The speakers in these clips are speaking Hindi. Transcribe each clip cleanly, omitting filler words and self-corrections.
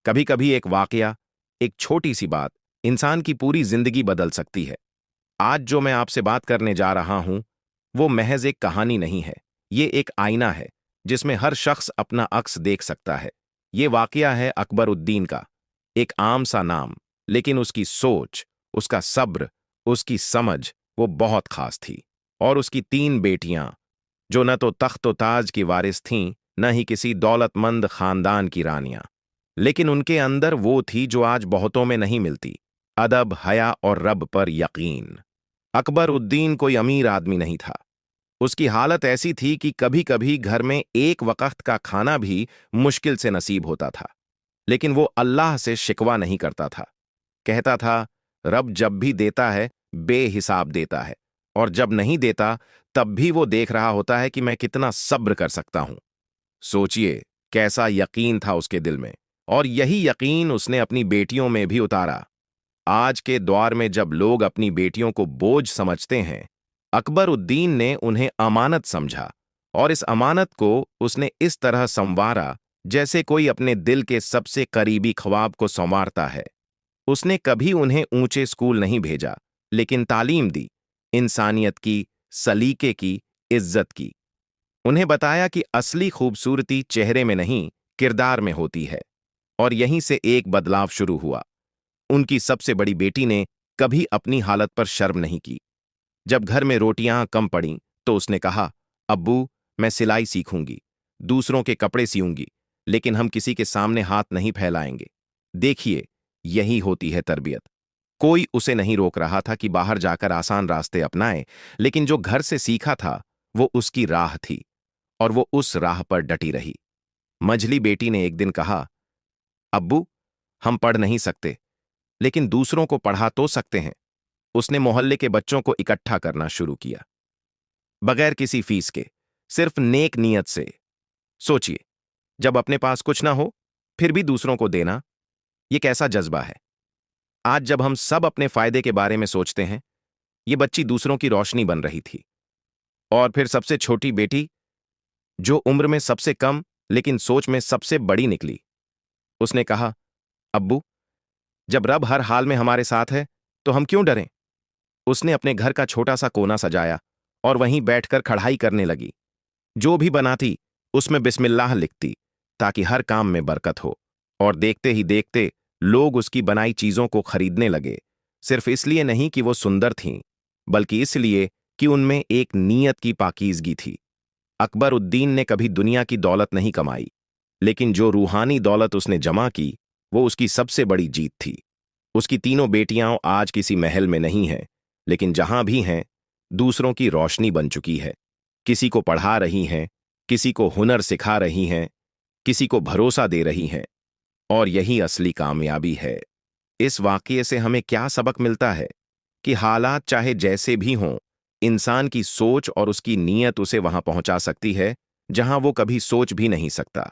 कभी कभी एक वाकया, एक छोटी सी बात इंसान की पूरी जिंदगी बदल सकती है। आज जो मैं आपसे बात करने जा रहा हूं, वो महज एक कहानी नहीं है। ये एक आईना है जिसमें हर शख्स अपना अक्स देख सकता है। ये वाकया है अकबर उद्दीन का। एक आम सा नाम, लेकिन उसकी सोच, उसका सब्र, उसकी समझ वो बहुत खास थी। और उसकी 3 बेटियां, जो न तो तख्त व ताज की वारिस थीं, न ही किसी दौलतमंद खानदान की रानियां, लेकिन उनके अंदर वो थी जो आज बहुतों में नहीं मिलती: अदब, हया और रब पर यकीन। अकबर उद्दीन कोई अमीर आदमी नहीं था। उसकी हालत ऐसी थी कि कभी कभी घर में एक वक्त का खाना भी मुश्किल से नसीब होता था। लेकिन वो अल्लाह से शिकवा नहीं करता था। कहता था, रब जब भी देता है बेहिसाब देता है, और जब नहीं देता तब भी वो देख रहा होता है कि मैं कितना सब्र कर सकता हूं। सोचिए, कैसा यकीन था उसके दिल में। और यही यकीन उसने अपनी बेटियों में भी उतारा। आज के दौर में जब लोग अपनी बेटियों को बोझ समझते हैं, अकबर उद्दीन ने उन्हें अमानत समझा, और इस अमानत को उसने इस तरह संवारा जैसे कोई अपने दिल के सबसे करीबी ख्वाब को संवारता है। उसने कभी उन्हें ऊंचे स्कूल नहीं भेजा, लेकिन तालीम दी, इंसानियत की, सलीके की, इज्जत की। उन्हें बताया कि असली खूबसूरती चेहरे में नहीं, किरदार में होती है। और यहीं से एक बदलाव शुरू हुआ। उनकी सबसे बड़ी बेटी ने कभी अपनी हालत पर शर्म नहीं की। जब घर में रोटियां कम पड़ीं, तो उसने कहा, अब्बू, मैं सिलाई सीखूंगी, दूसरों के कपड़े सीऊंगी, लेकिन हम किसी के सामने हाथ नहीं फैलाएंगे। देखिए, यही होती है तरबियत। कोई उसे नहीं रोक रहा था कि बाहर जाकर आसान रास्ते अपनाए, लेकिन जो घर से सीखा था वो उसकी राह थी, और वो उस राह पर डटी रही। मंझली बेटी ने एक दिन कहा, अब्बू, हम पढ़ नहीं सकते, लेकिन दूसरों को पढ़ा तो सकते हैं। उसने मोहल्ले के बच्चों को इकट्ठा करना शुरू किया, बगैर किसी फीस के, सिर्फ नेक नियत से। सोचिए, जब अपने पास कुछ ना हो, फिर भी दूसरों को देना, ये कैसा जज्बा है। आज जब हम सब अपने फायदे के बारे में सोचते हैं, ये बच्ची दूसरों की रोशनी बन रही थी। और फिर सबसे छोटी बेटी, जो उम्र में सबसे कम लेकिन सोच में सबसे बड़ी निकली, उसने कहा, अब्बू, जब रब हर हाल में हमारे साथ है तो हम क्यों डरें। उसने अपने घर का छोटा सा कोना सजाया और वहीं बैठकर कढ़ाई करने लगी। जो भी बनाती उसमें बिस्मिल्लाह लिखती, ताकि हर काम में बरकत हो। और देखते ही देखते लोग उसकी बनाई चीजों को खरीदने लगे, सिर्फ इसलिए नहीं कि वो सुंदर थीं, बल्कि इसलिए कि उनमें एक नीयत की पाकीज़गी थी। अकबर उद्दीन ने कभी दुनिया की दौलत नहीं कमाई, लेकिन जो रूहानी दौलत उसने जमा की, वो उसकी सबसे बड़ी जीत थी। उसकी 3 बेटियां आज किसी महल में नहीं हैं, लेकिन जहां भी हैं, दूसरों की रोशनी बन चुकी है। किसी को पढ़ा रही हैं, किसी को हुनर सिखा रही हैं, किसी को भरोसा दे रही हैं। और यही असली कामयाबी है। इस वाकये से हमें क्या सबक मिलता है? कि हालात चाहे जैसे भी हों, इंसान की सोच और उसकी नीयत उसे वहां पहुंचा सकती है जहां वो कभी सोच भी नहीं सकता।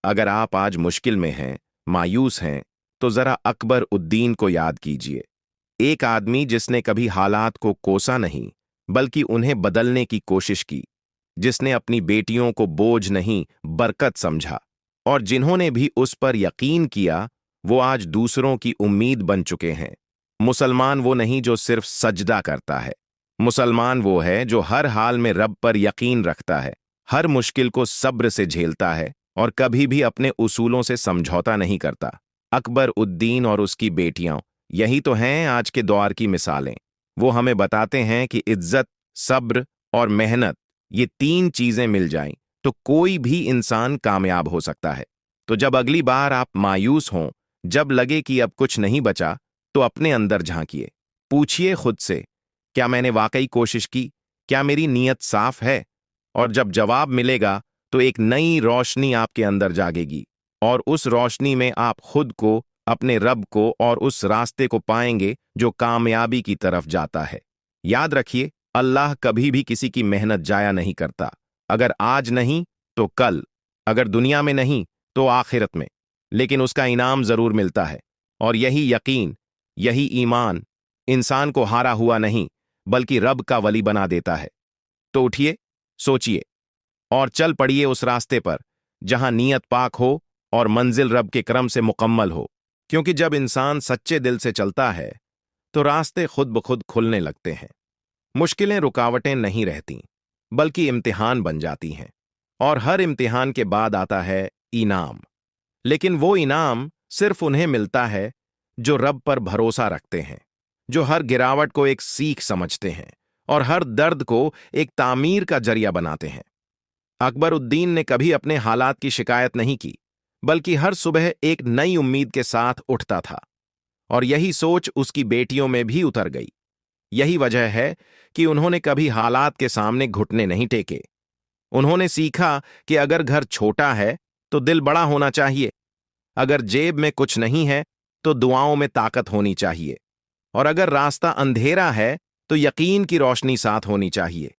अगर आप आज मुश्किल में हैं, मायूस हैं, तो जरा अकबर उद्दीन को याद कीजिए। एक आदमी जिसने कभी हालात को कोसा नहीं, बल्कि उन्हें बदलने की कोशिश की, जिसने अपनी बेटियों को बोझ नहीं बरकत समझा, और जिन्होंने भी उस पर यकीन किया, वो आज दूसरों की उम्मीद बन चुके हैं। मुसलमान वो नहीं जो सिर्फ सजदा करता है। मुसलमान वो है जो हर हाल में रब पर यकीन रखता है, हर मुश्किल को सब्र से झेलता है, और कभी भी अपने उसूलों से समझौता नहीं करता। अकबर उद्दीन और उसकी बेटियां, यही तो हैं आज के दौर की मिसालें। वो हमें बताते हैं कि इज्जत, सब्र और मेहनत, ये 3 चीजें मिल जाएं तो कोई भी इंसान कामयाब हो सकता है। तो जब अगली बार आप मायूस हों, जब लगे कि अब कुछ नहीं बचा, तो अपने अंदर झांकिए। पूछिए खुद से, क्या मैंने वाकई कोशिश की? क्या मेरी नीयत साफ है? और जब जवाब मिलेगा, तो एक नई रोशनी आपके अंदर जागेगी, और उस रोशनी में आप खुद को, अपने रब को और उस रास्ते को पाएंगे जो कामयाबी की तरफ जाता है। याद रखिए, अल्लाह कभी भी किसी की मेहनत जाया नहीं करता। अगर आज नहीं तो कल, अगर दुनिया में नहीं तो आखिरत में, लेकिन उसका इनाम जरूर मिलता है। और यही यकीन, यही ईमान इंसान को हारा हुआ नहीं, बल्कि रब का वली बना देता है। तो उठिए, सोचिए, और चल पड़िए उस रास्ते पर जहां नीयत पाक हो और मंजिल रब के करम से मुकम्मल हो। क्योंकि जब इंसान सच्चे दिल से चलता है तो रास्ते खुद ब खुद खुलने लगते हैं। मुश्किलें रुकावटें नहीं रहती, बल्कि इम्तिहान बन जाती हैं। और हर इम्तिहान के बाद आता है इनाम। लेकिन वो इनाम सिर्फ उन्हें मिलता है जो रब पर भरोसा रखते हैं, जो हर गिरावट को एक सीख समझते हैं और हर दर्द को एक तामीर का जरिया बनाते हैं। अकबर उद्दीन ने कभी अपने हालात की शिकायत नहीं की, बल्कि हर सुबह एक नई उम्मीद के साथ उठता था। और यही सोच उसकी बेटियों में भी उतर गई। यही वजह है कि उन्होंने कभी हालात के सामने घुटने नहीं टेके। उन्होंने सीखा कि अगर घर छोटा है तो दिल बड़ा होना चाहिए, अगर जेब में कुछ नहीं है तो दुआओं में ताकत होनी चाहिए, और अगर रास्ता अंधेरा है तो यकीन की रोशनी साथ होनी चाहिए।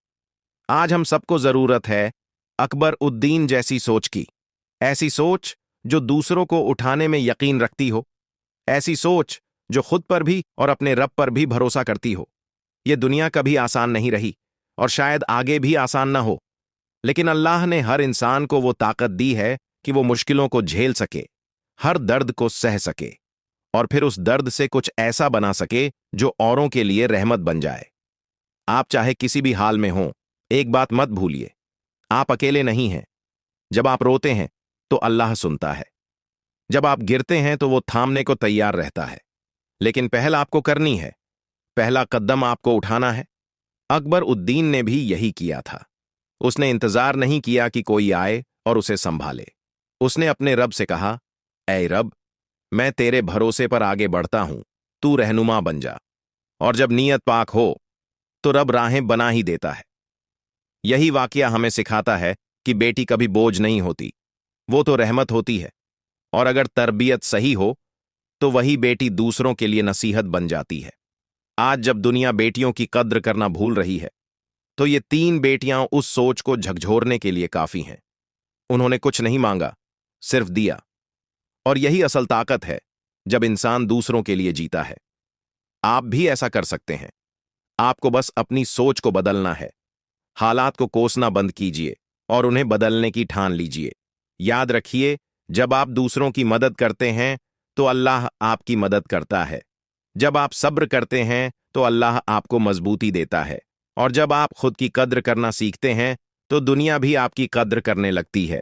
आज हम सबको जरूरत है अकबर उद्दीन जैसी सोच की। ऐसी सोच जो दूसरों को उठाने में यकीन रखती हो, ऐसी सोच जो खुद पर भी और अपने रब पर भी भरोसा करती हो। यह दुनिया कभी आसान नहीं रही और शायद आगे भी आसान ना हो, लेकिन अल्लाह ने हर इंसान को वो ताकत दी है कि वो मुश्किलों को झेल सके, हर दर्द को सह सके और फिर उस दर्द से कुछ ऐसा बना सके जो औरों के लिए रहमत बन जाए। आप चाहे किसी भी हाल में हों, एक बात मत भूलिए, आप अकेले नहीं हैं। जब आप रोते हैं तो अल्लाह सुनता है, जब आप गिरते हैं तो वो थामने को तैयार रहता है। लेकिन पहल आपको करनी है, पहला कदम आपको उठाना है। अकबर उद्दीन ने भी यही किया था। उसने इंतजार नहीं किया कि कोई आए और उसे संभाले। उसने अपने रब से कहा, ऐ रब, मैं तेरे भरोसे पर आगे बढ़ता हूं, तू रहनुमा बन जा। और जब नीयत पाक हो तो रब राहें बना ही देता है। यही वाकया हमें सिखाता है कि बेटी कभी बोझ नहीं होती, वो तो रहमत होती है। और अगर तरबियत सही हो तो वही बेटी दूसरों के लिए नसीहत बन जाती है। आज जब दुनिया बेटियों की कद्र करना भूल रही है, तो ये 3 बेटियां उस सोच को झकझोरने के लिए काफी हैं। उन्होंने कुछ नहीं मांगा, सिर्फ दिया। और यही असल ताकत है जब इंसान दूसरों के लिए जीता है। आप भी ऐसा कर सकते हैं। आपको बस अपनी सोच को बदलना है। हालात को कोसना बंद कीजिए और उन्हें बदलने की ठान लीजिए। याद रखिए, जब आप दूसरों की मदद करते हैं तो अल्लाह आपकी मदद करता है। जब आप सब्र करते हैं तो अल्लाह आपको मजबूती देता है। और जब आप खुद की कद्र करना सीखते हैं तो दुनिया भी आपकी कद्र करने लगती है।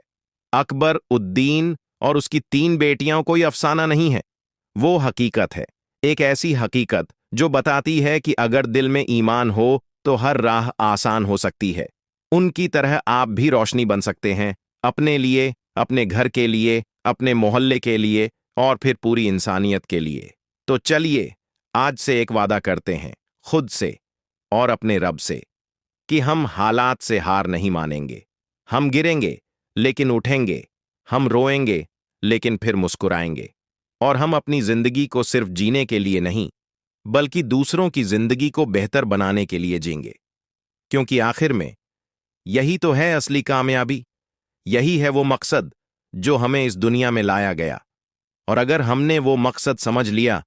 अकबर उद्दीन और उसकी 3 बेटियां कोई अफसाना नहीं है, वो हकीकत है। एक ऐसी हकीकत जो बताती है कि अगर दिल में ईमान हो तो हर राह आसान हो सकती है। उनकी तरह आप भी रोशनी बन सकते हैं, अपने लिए, अपने घर के लिए, अपने मोहल्ले के लिए और फिर पूरी इंसानियत के लिए। तो चलिए, आज से एक वादा करते हैं, खुद से और अपने रब से, कि हम हालात से हार नहीं मानेंगे। हम गिरेंगे लेकिन उठेंगे, हम रोएंगे लेकिन फिर मुस्कुराएंगे। और हम अपनी जिंदगी को सिर्फ जीने के लिए नहीं, बल्कि दूसरों की जिंदगी को बेहतर बनाने के लिए जीएंगे। क्योंकि आखिर में यही तो है असली कामयाबी, यही है वो मकसद जो हमें इस दुनिया में लाया गया। और अगर हमने वो मकसद समझ लिया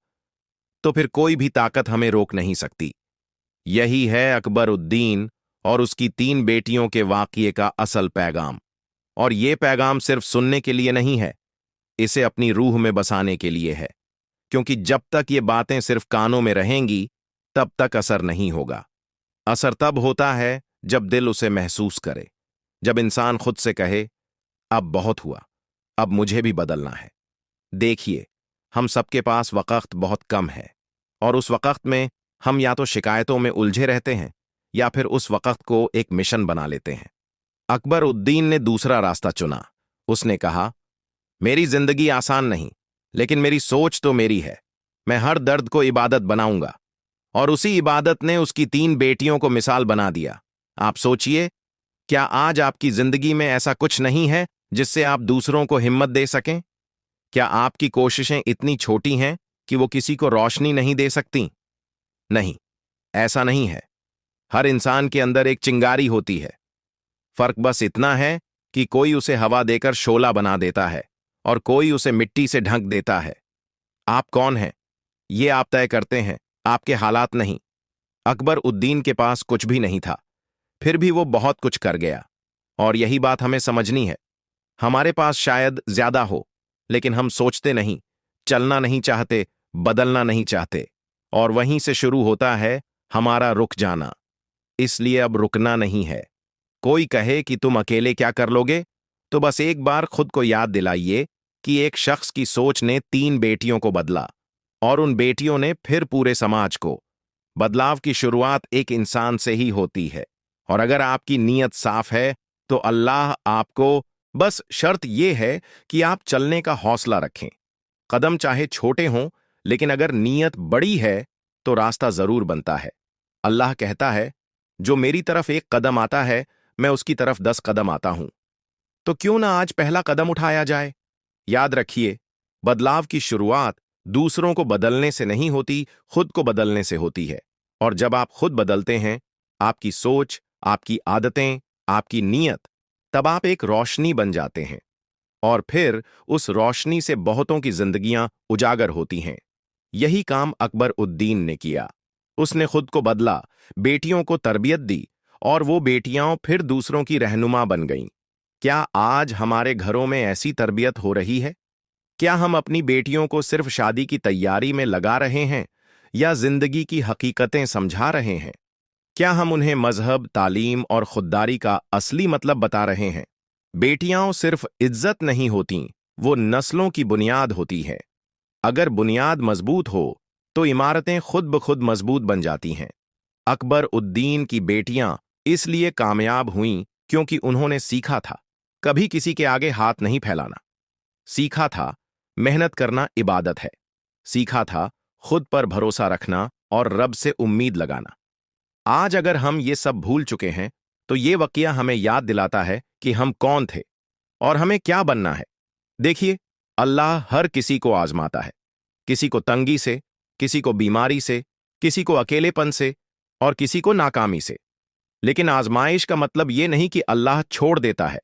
तो फिर कोई भी ताकत हमें रोक नहीं सकती। यही है अकबर उद्दीन और उसकी 3 बेटियों के वाकये का असल पैगाम। और ये पैगाम सिर्फ सुनने के लिए नहीं है, इसे अपनी रूह में बसाने के लिए है। क्योंकि जब तक ये बातें सिर्फ कानों में रहेंगी, तब तक असर नहीं होगा। असर तब होता है जब दिल उसे महसूस करे, जब इंसान खुद से कहे, अब बहुत हुआ, अब मुझे भी बदलना है। देखिए, हम सबके पास वक्त बहुत कम है, और उस वक्त में हम या तो शिकायतों में उलझे रहते हैं या फिर उस वक्त को एक मिशन बना लेते हैं। अकबर उद्दीन ने दूसरा रास्ता चुना। उसने कहा, मेरी जिंदगी आसान नहीं, लेकिन मेरी सोच तो मेरी है। मैं हर दर्द को इबादत बनाऊंगा। और उसी इबादत ने उसकी 3 बेटियों को मिसाल बना दिया। आप सोचिए, क्या आज आपकी जिंदगी में ऐसा कुछ नहीं है जिससे आप दूसरों को हिम्मत दे सकें? क्या आपकी कोशिशें इतनी छोटी हैं कि वो किसी को रोशनी नहीं दे सकती? नहीं, ऐसा नहीं है। हर इंसान के अंदर एक चिंगारी होती है। फर्क बस इतना है कि कोई उसे हवा देकर शोला बना देता है और कोई उसे मिट्टी से ढक देता है। आप कौन हैं, ये आप तय करते हैं, आपके हालात नहीं। अकबर उद्दीन के पास कुछ भी नहीं था, फिर भी वो बहुत कुछ कर गया। और यही बात हमें समझनी है। हमारे पास शायद ज्यादा हो, लेकिन हम सोचते नहीं, चलना नहीं चाहते, बदलना नहीं चाहते। और वहीं से शुरू होता है हमारा रुक जाना। इसलिए अब रुकना नहीं है। कोई कहे कि तुम अकेले क्या कर लोगे, तो बस एक बार खुद को याद दिलाइए कि एक शख्स की सोच ने 3 बेटियों को बदला, और उन बेटियों ने फिर पूरे समाज को। बदलाव की शुरुआत एक इंसान से ही होती है। और अगर आपकी नीयत साफ है तो अल्लाह आपको, बस शर्त यह है कि आप चलने का हौसला रखें। कदम चाहे छोटे हों, लेकिन अगर नीयत बड़ी है तो रास्ता जरूर बनता है। अल्लाह कहता है, जो मेरी तरफ एक कदम आता है, मैं उसकी तरफ 10 कदम आता हूं। तो क्यों ना आज पहला कदम उठाया जाए। याद रखिए, बदलाव की शुरुआत दूसरों को बदलने से नहीं होती, खुद को बदलने से होती है। और जब आप खुद बदलते हैं, आपकी सोच, आपकी आदतें, आपकी नीयत, तब आप एक रोशनी बन जाते हैं। और फिर उस रोशनी से बहुतों की जिंदगियां उजागर होती हैं। यही काम अकबर उद्दीन ने किया। उसने खुद को बदला, बेटियों को तरबियत दी, और वो बेटियां फिर दूसरों की रहनुमा बन गईं। क्या आज हमारे घरों में ऐसी तरबियत हो रही है? क्या हम अपनी बेटियों को सिर्फ शादी की तैयारी में लगा रहे हैं, या जिंदगी की हकीकतें समझा रहे हैं? क्या हम उन्हें मजहब, तालीम और खुददारी का असली मतलब बता रहे हैं? बेटियां सिर्फ इज्जत नहीं होतीं, वो नस्लों की बुनियाद होती है। अगर बुनियाद मजबूत हो तो इमारतें खुद ब खुद मजबूत बन जाती हैं। अकबर उद्दीन की बेटियां इसलिए कामयाब हुईं क्योंकि उन्होंने सीखा था कभी किसी के आगे हाथ नहीं फैलाना। सीखा था मेहनत करना इबादत है। सीखा था खुद पर भरोसा रखना और रब से उम्मीद लगाना। आज अगर हम ये सब भूल चुके हैं तो ये वाकया हमें याद दिलाता है कि हम कौन थे और हमें क्या बनना है। देखिए, अल्लाह हर किसी को आजमाता है। किसी को तंगी से, किसी को बीमारी से, किसी को अकेलेपन से, और किसी को नाकामी से। लेकिन आजमाइश का मतलब ये नहीं कि अल्लाह छोड़ देता है।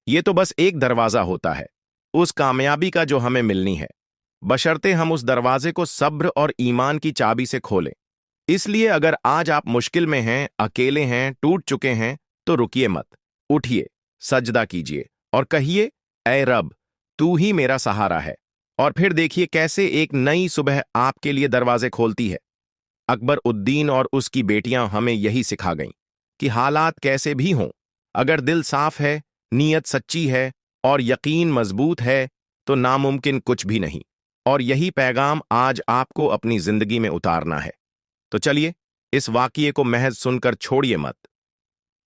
ये तो बस एक दरवाजा होता है उस कामयाबी का जो हमें मिलनी है, बशर्ते हम उस दरवाजे को सब्र और ईमान की चाबी से खोलें। इसलिए अगर आज आप मुश्किल में हैं, अकेले हैं, टूट चुके हैं, तो रुकिए मत। उठिए, सजदा कीजिए और कहिए, ऐ रब, तू ही मेरा सहारा है। और फिर देखिए कैसे एक नई सुबह आपके लिए दरवाजे खोलती है। अकबर उद्दीन और उसकी बेटियां हमें यही सिखा गईं कि हालात कैसे भी हों, अगर दिल साफ है, नीयत सच्ची है और यकीन मजबूत है, तो नामुमकिन कुछ भी नहीं। और यही पैगाम आज आपको अपनी जिंदगी में उतारना है। तो चलिए, इस वाकये को महज सुनकर छोड़िए मत।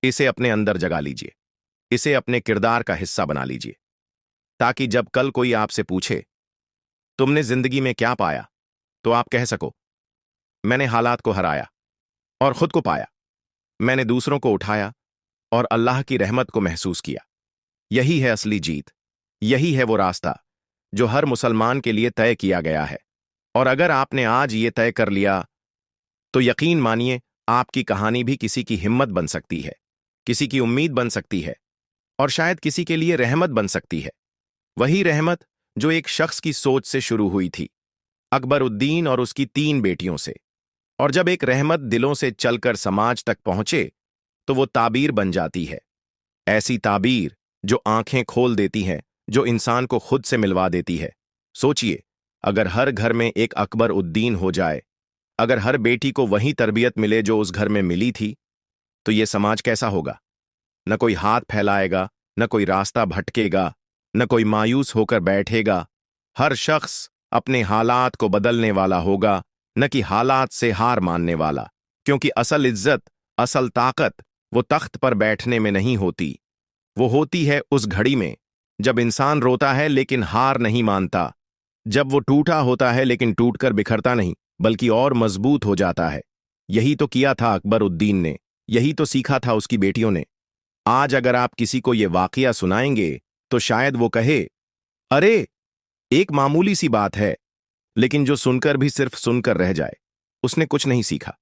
इसे अपने अंदर जगा लीजिए। इसे अपने किरदार का हिस्सा बना लीजिए, ताकि जब कल कोई आपसे पूछे, तुमने जिंदगी में क्या पाया, तो आप कह सको, मैंने हालात को हराया और खुद को पाया। मैंने दूसरों को उठाया और अल्लाह की रहमत को महसूस किया। यही है असली जीत। यही है वो रास्ता जो हर मुसलमान के लिए तय किया गया है। और अगर आपने आज ये तय कर लिया, तो यकीन मानिए, आपकी कहानी भी किसी की हिम्मत बन सकती है, किसी की उम्मीद बन सकती है, और शायद किसी के लिए रहमत बन सकती है। वही रहमत जो एक शख्स की सोच से शुरू हुई थी, अकबर उद्दीन और उसकी 3 बेटियों से। और जब एक रहमत दिलों से चलकर समाज तक पहुंचे, तो वो ताबीर बन जाती है। ऐसी ताबीर जो आंखें खोल देती है, जो इंसान को खुद से मिलवा देती है। सोचिए, अगर हर घर में एक अकबर उद्दीन हो जाए, अगर हर बेटी को वही तरबियत मिले जो उस घर में मिली थी, तो ये समाज कैसा होगा? न कोई हाथ फैलाएगा, न कोई रास्ता भटकेगा, न कोई मायूस होकर बैठेगा। हर शख्स अपने हालात को बदलने वाला होगा, न कि हालात से हार मानने वाला। क्योंकि असल इज्जत, असल ताकत वो तख्त पर बैठने में नहीं होती। वो होती है उस घड़ी में जब इंसान रोता है लेकिन हार नहीं मानता, जब वो टूटा होता है लेकिन टूटकर बिखरता नहीं, बल्कि और मजबूत हो जाता है। यही तो किया था अकबर उद्दीन ने, यही तो सीखा था उसकी बेटियों ने। आज अगर आप किसी को ये वाकया सुनाएंगे, तो शायद वो कहे, अरे, एक मामूली सी बात है, लेकिन जो सुनकर भी सिर्फ सुनकर रह जाए, उसने कुछ नहीं सीखा।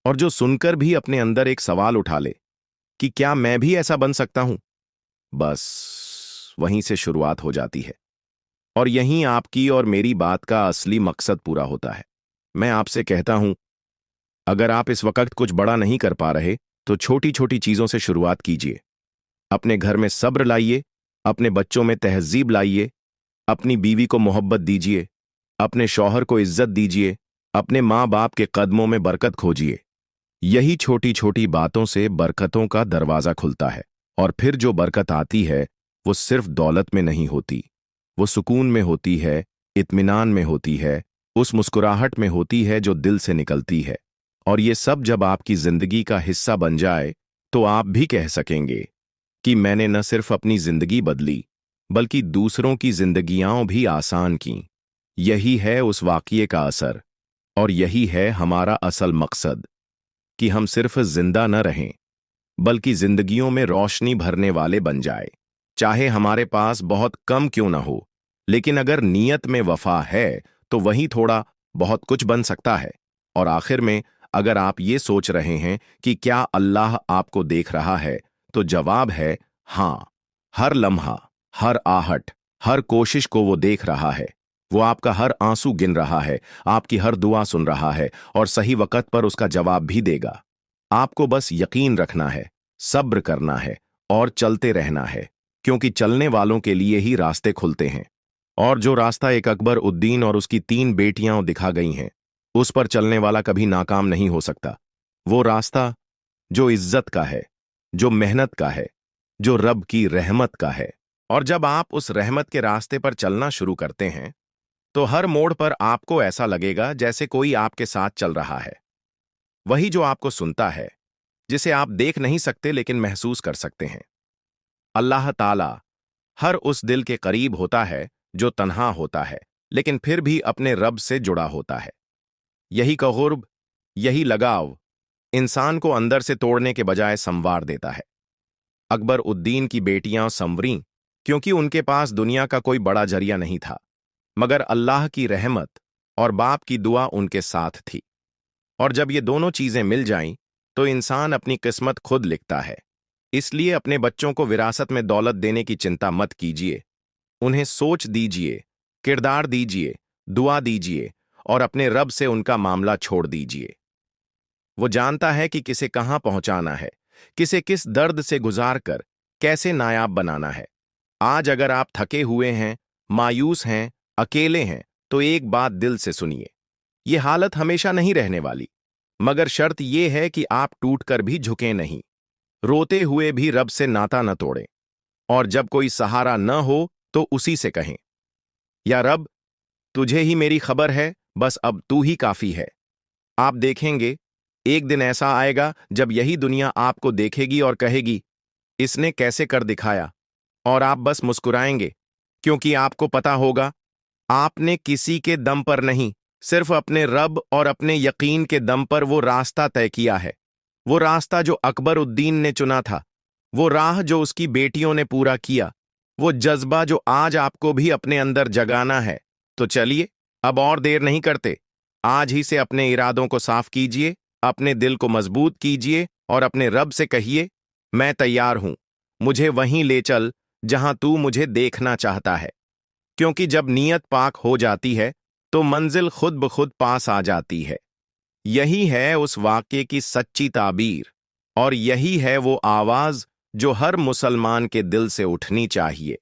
और जो सुनकर भी अपने अंदर एक सवाल उठा ले कि क्या मैं भी ऐसा बन सकता हूं, बस वहीं से शुरुआत हो जाती है। और यहीं आपकी और मेरी बात का असली मकसद पूरा होता है। मैं आपसे कहता हूं, अगर आप इस वक्त कुछ बड़ा नहीं कर पा रहे, तो छोटी छोटी चीजों से शुरुआत कीजिए। अपने घर में सब्र लाइए, अपने बच्चों में तहजीब लाइए, अपनी बीवी को मोहब्बत दीजिए, अपने शौहर को इज्जत दीजिए, अपने माँ बाप के कदमों में बरकत खोजिए। यही छोटी छोटी बातों से बरकतों का दरवाजा खुलता है। और फिर जो बरकत आती है वो सिर्फ दौलत में नहीं होती, वो सुकून में होती है, इत्मीनान में होती है, उस मुस्कुराहट में होती है जो दिल से निकलती है। और ये सब जब आपकी जिंदगी का हिस्सा बन जाए तो आप भी कह सकेंगे कि मैंने न सिर्फ अपनी जिंदगी बदली बल्कि दूसरों की जिंदगियां भी आसान की। यही है उस वाक़ये का असर, और यही है हमारा असल मकसद, कि हम सिर्फ जिंदा न रहें बल्कि जिंदगियों में रोशनी भरने वाले बन जाए। चाहे हमारे पास बहुत कम क्यों ना हो, लेकिन अगर नीयत में वफा है तो वही थोड़ा बहुत कुछ बन सकता है। और आखिर में, अगर आप ये सोच रहे हैं कि क्या अल्लाह आपको देख रहा है, तो जवाब है हां। हर लम्हा, हर आहट, हर कोशिश को वो देख रहा है। वो आपका हर आंसू गिन रहा है, आपकी हर दुआ सुन रहा है और सही वक्त पर उसका जवाब भी देगा। आपको बस यकीन रखना है, सब्र करना है और चलते रहना है, क्योंकि चलने वालों के लिए ही रास्ते खुलते हैं। और जो रास्ता एक अकबर उद्दीन और उसकी 3 बेटियां दिखा गई हैं, उस पर चलने वाला कभी नाकाम नहीं हो सकता। वो रास्ता जो इज्जत का है, जो मेहनत का है, जो रब की रहमत का है। और जब आप उस रहमत के रास्ते पर चलना शुरू करते हैं तो हर मोड़ पर आपको ऐसा लगेगा जैसे कोई आपके साथ चल रहा है। वही जो आपको सुनता है, जिसे आप देख नहीं सकते लेकिन महसूस कर सकते हैं। अल्लाह ताला हर उस दिल के करीब होता है जो तन्हा होता है लेकिन फिर भी अपने रब से जुड़ा होता है। यही क़ुर्ब, यही लगाव इंसान को अंदर से तोड़ने के बजाय संवार देता है। अकबर उद्दीन की बेटियां संवरीं क्योंकि उनके पास दुनिया का कोई बड़ा जरिया नहीं था, मगर अल्लाह की रहमत और बाप की दुआ उनके साथ थी। और जब ये दोनों चीजें मिल जाईं तो इंसान अपनी किस्मत खुद लिखता है। इसलिए अपने बच्चों को विरासत में दौलत देने की चिंता मत कीजिए। उन्हें सोच दीजिए, किरदार दीजिए, दुआ दीजिए और अपने रब से उनका मामला छोड़ दीजिए। वो जानता है कि किसे कहां पहुंचाना है, किसे किस दर्द से गुजार कर कैसे नायाब बनाना है। आज अगर आप थके हुए हैं, मायूस हैं, अकेले हैं, तो एक बात दिल से सुनिए। ये हालत हमेशा नहीं रहने वाली, मगर शर्त यह है कि आप टूटकर भी झुकें नहीं, रोते हुए भी रब से नाता न तोड़ें। और जब कोई सहारा न हो तो उसी से कहें, या रब, तुझे ही मेरी खबर है, बस अब तू ही काफी है। आप देखेंगे एक दिन ऐसा आएगा जब यही दुनिया आपको देखेगी और कहेगी, इसने कैसे कर दिखाया। और आप बस मुस्कुराएंगे, क्योंकि आपको पता होगा आपने किसी के दम पर नहीं, सिर्फ अपने रब और अपने यकीन के दम पर वो रास्ता तय किया है। वो रास्ता जो अकबर उद्दीन ने चुना था, वो राह जो उसकी बेटियों ने पूरा किया, वो जज्बा जो आज आपको भी अपने अंदर जगाना है। तो चलिए, अब और देर नहीं करते, आज ही से अपने इरादों को साफ कीजिए, अपने दिल को मजबूत कीजिए और अपने रब से कहिए, मैं तैयार हूं, मुझे वहीं ले चल जहां तू मुझे देखना चाहता है। क्योंकि जब नीयत पाक हो जाती है तो मंजिल खुद ब खुद पास आ जाती है। यही है उस वाक़ये की सच्ची ताबीर, और यही है वो आवाज जो हर मुसलमान के दिल से उठनी चाहिए।